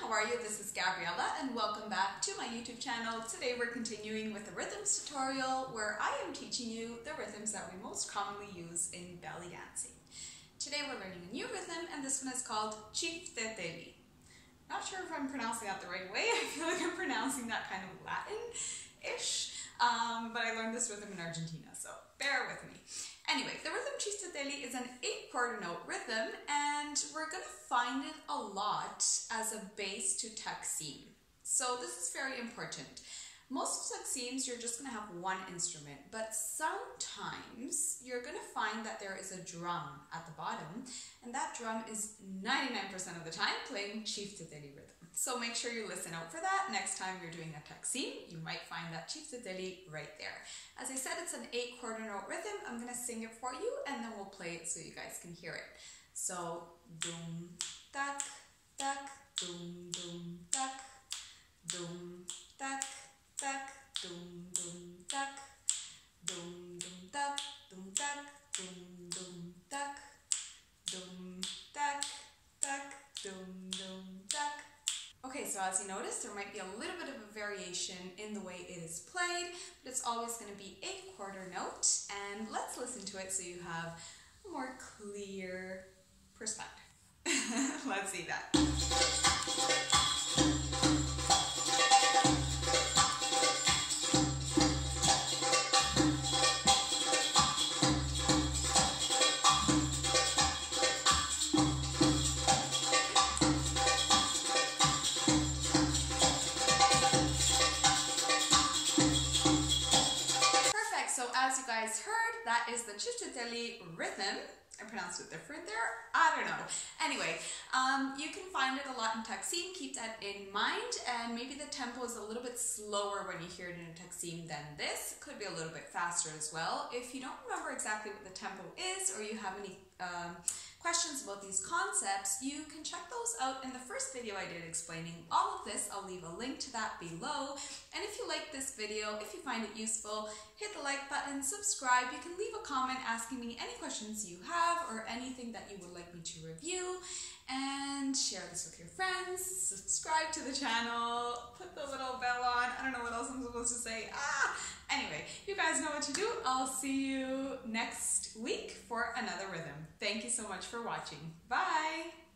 how are you? This is Gabriela and welcome back to my YouTube channel. Today we're continuing with the rhythms tutorial where I am teaching you the rhythms that we most commonly use in belly dancing. Today we're learning a new rhythm and this one is called Chiftetelli. Not sure if I'm pronouncing that the right way. I feel like I'm pronouncing that kind of Latin-ish, but I learned this rhythm in Argentina, so bear with me. Anyway, the rhythm Chiftetelli is an 8-quarter note rhythm and we're going to find it a lot as a base to taksim. So this is very important. Most of taksims you're just going to have one instrument, but sometimes you're going to find that there is a drum at the bottom and that drum is 99% of the time playing Chiftetelli rhythm. So make sure you listen out for that. Next time you're doing a taksim, you might find that Chiftetelli right there. As I said, it's an 8-quarter note rhythm. I'm going to sing it for you and then we'll play it so you guys can hear it. So, doom, tak, tak, doom, doom, tak, doom, tak, tak, doom, doom, tak, doom, doom, tak, doom, tak, doom, doom, tak, doom, tak, tak, doom, doom, tak. Okay, so as you notice, there might be a little bit of a variation in the way it is played, but it's always going to be 8-quarter note, and let's listen to it so you have a more clear perspective. Let's see that. So as you guys heard, that is the Chiftetelli rhythm. I pronounced it different there. I don't know. Anyway, you can find it a lot in taksim. Keep that in mind. And maybe the tempo is a little bit slower when you hear it in a taksim than this. It could be a little bit faster as well. If you don't remember exactly what the tempo is or you have any questions about these concepts, you can check those out in the first video I did explaining all of this. I'll leave a link to that below. And if you like this video, if you find it useful, hit the like button, subscribe. You can leave a comment asking me any questions you have or anything that you would like me to review. And share this with your friends, subscribe to the channel, put the little bell on. I don't know what else I'm supposed to say. Anyway, you guys know what to do. I'll see you next week for another rhythm. Thank you so much for watching. Bye!